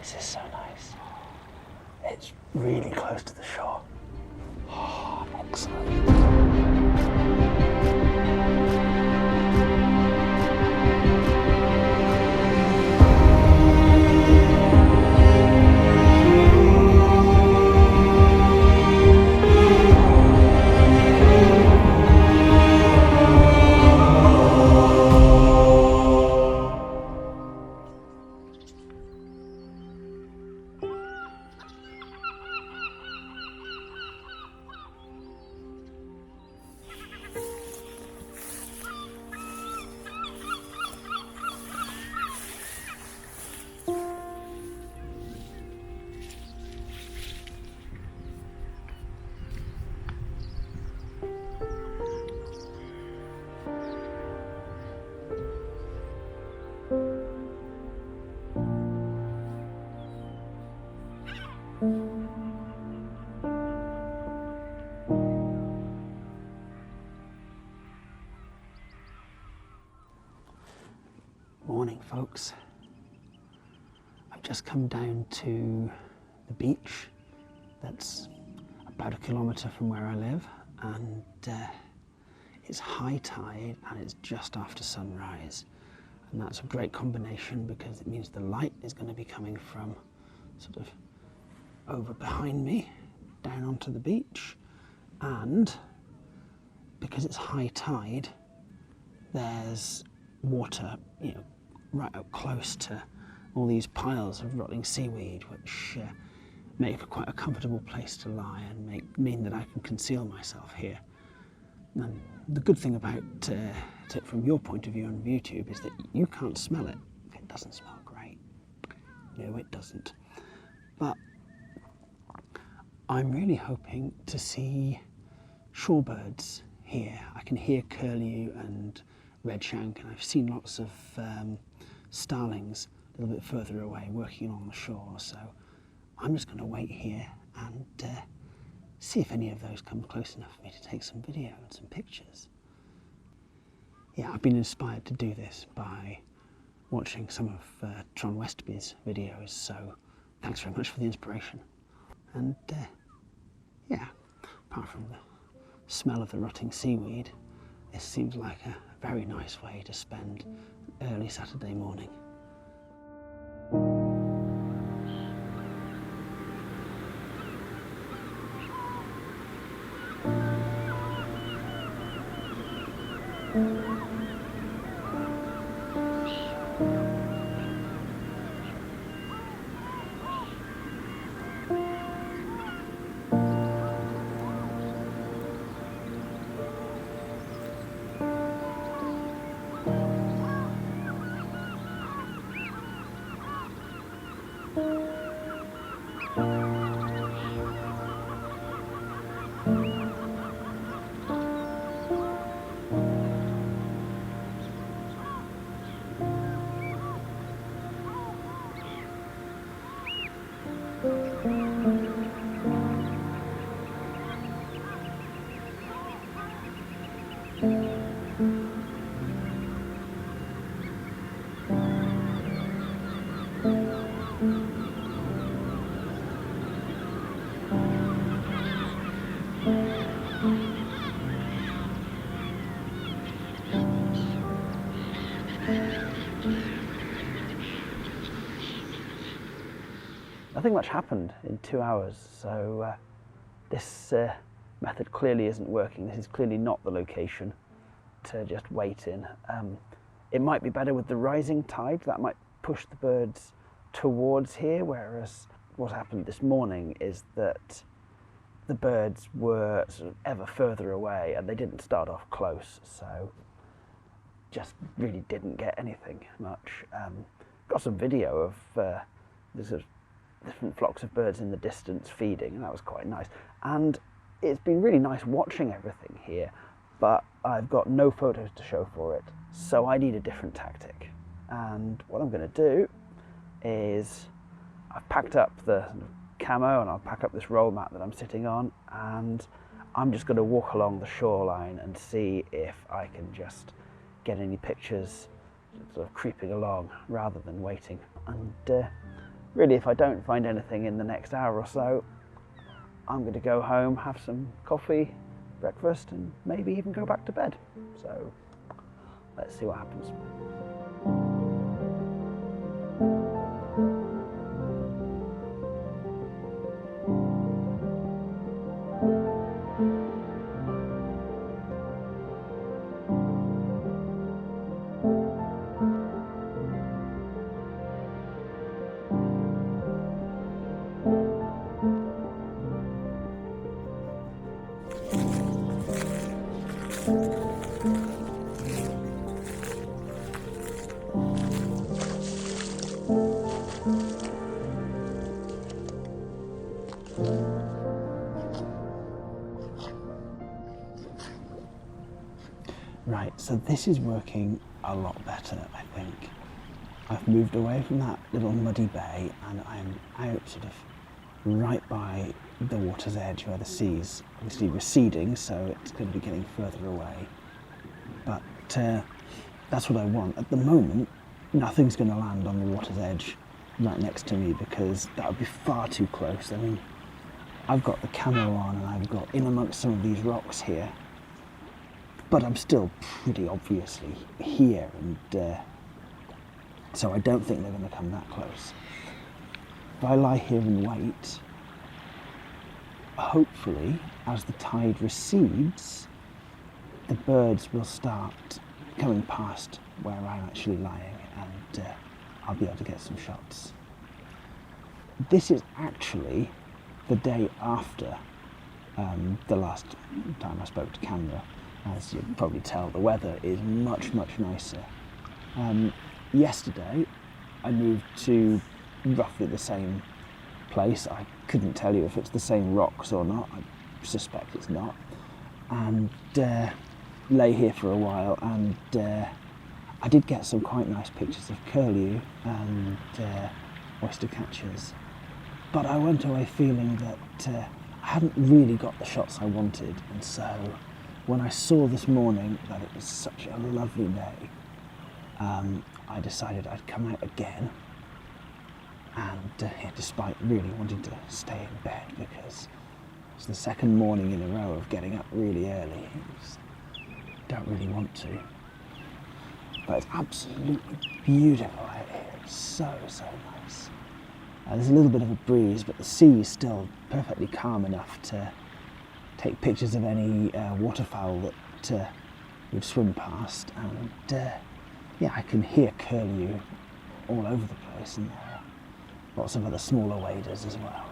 This is so nice. It's really close to the shore. Oh, excellent. Morning, folks. I've just come down to the beach that's about 1 kilometre from where I live, and it's high tide and it's just after sunrise, and that's a great combination because it means the light is going to be coming from sort of over behind me down onto the beach, and because it's high tide there's water, you know, right up close to all these piles of rotting seaweed, which make for quite a comfortable place to lie and mean that I can conceal myself here. And the good thing about it from your point of view on YouTube is that you can't smell it. It doesn't smell great. No, it doesn't. But I'm really hoping to see shorebirds here. I can hear curlew and redshank, and I've seen lots of starlings a little bit further away working along the shore, so I'm just going to wait here and see if any of those come close enough for me to take some video and some pictures. Yeah, I've been inspired to do this by watching some of Trond Westby's videos, so thanks very much for the inspiration. And yeah, apart from the smell of the rotting seaweed, this seems like a very nice way to spend an early Saturday morning. Nothing much happened in 2 hours, so this method clearly isn't working. This is clearly not the location to just wait in. It might be better with the rising tide. That might push the birds towards here, whereas what happened this morning is that the birds were sort of ever further away and they didn't start off close, so just really didn't get anything much. Got some video of the sort of different flocks of birds in the distance feeding, and that was quite nice. And it's been really nice watching everything here, but I've got no photos to show for it, so I need a different tactic. And what I'm going to do is I've packed up the camo and I'll pack up this roll mat that I'm sitting on, and I'm just going to walk along the shoreline and see if I can just get any pictures sort of creeping along rather than waiting. And really, if I don't find anything in the next hour or so, I'm going to go home, have some coffee, breakfast, and maybe even go back to bed. So let's see what happens. Right, so this is working a lot better, I think. I've moved away from that little muddy bay and I'm out sort of right by the water's edge where the sea's obviously receding, so it's going to be getting further away. But that's what I want. At the moment, nothing's going to land on the water's edge right next to me because that would be far too close. I mean, I've got the camo on and I've got in amongst some of these rocks here, but I'm still pretty obviously here, and so I don't think they're going to come that close. If I lie here and wait, hopefully as the tide recedes, the birds will start coming past where I'm actually lying, and I'll be able to get some shots. This is actually the day after the last time I spoke to camera. As you can probably tell, the weather is much, much nicer. Yesterday, I moved to roughly the same place. I couldn't tell you if it's the same rocks or not. I suspect it's not. And lay here for a while, and I did get some quite nice pictures of curlew and oyster catchers. But I went away feeling that I hadn't really got the shots I wanted, and so when I saw this morning that it was such a lovely day, I decided I'd come out again, and despite really wanting to stay in bed because it's the second morning in a row of getting up really early. Don't really want to, but it's absolutely beautiful out here. It's so, so nice. There's a little bit of a breeze, but the sea is still perfectly calm enough to take pictures of any waterfowl that would swim past, and yeah, I can hear curlew all over the place, and lots of other smaller waders as well.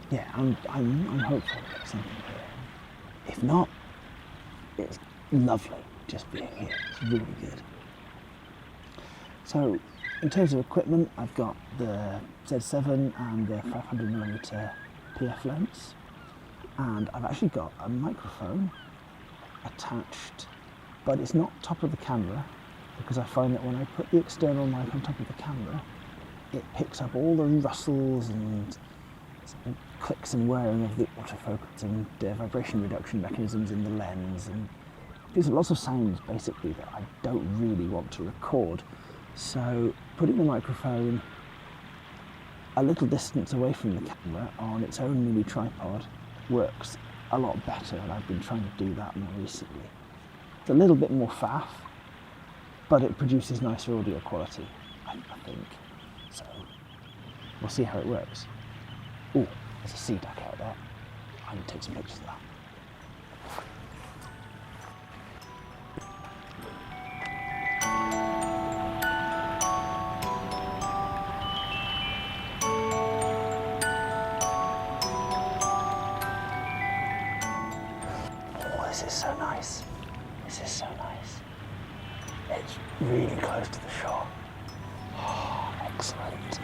Yeah, I'm hopeful to get something here. If not, it's lovely just being here. It's really good. So, in terms of equipment, I've got the Z7 and the 500mm PF lens, and I've actually got a microphone attached, but it's not top of the camera, because I find that when I put the external mic on top of the camera, it picks up all the rustles and clicks and whirring of the autofocus and vibration reduction mechanisms in the lens, and gives lots of sounds basically that I don't really want to record. So putting the microphone a little distance away from the camera on its own mini tripod works a lot better, and I've been trying to do that more recently. It's a little bit more faff, but it produces nicer audio quality, I think. So we'll see how it works. Oh, there's a sea duck out there. I'm going to take some pictures of that. Oh, this is so nice. This is so nice. It's really close to the shore. Oh, excellent.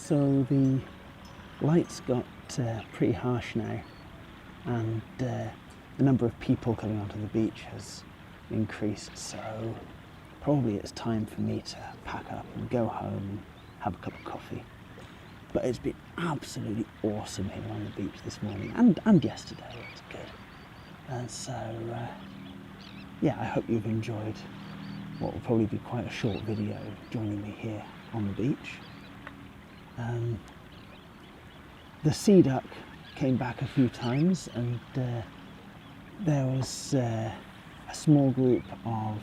So the lights got pretty harsh now, and the number of people coming onto the beach has increased, so probably it's time for me to pack up and go home and have a cup of coffee. But it's been absolutely awesome here on the beach this morning, and yesterday. It was good. And so yeah, I hope you've enjoyed what will probably be quite a short video joining me here on the beach. The sea duck came back a few times, and there was a small group of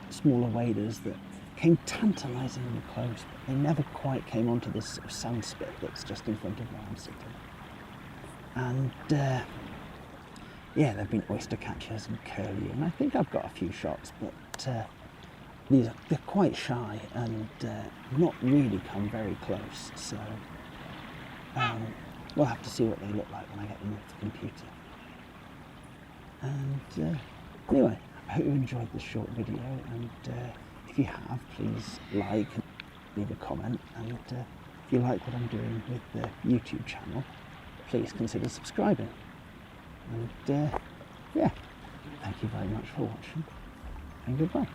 smaller waders that came tantalisingly close, but they never quite came onto this sort of sand spit that's just in front of where I'm sitting. And yeah, there have been oyster catchers and curlew, and I think I've got a few shots, but they're quite shy and not really come very close, so we'll have to see what they look like when I get them off the computer. And anyway, I hope you enjoyed this short video, and if you have, please like and leave a comment, and if you like what I'm doing with the YouTube channel, please consider subscribing. And yeah, thank you very much for watching, and goodbye.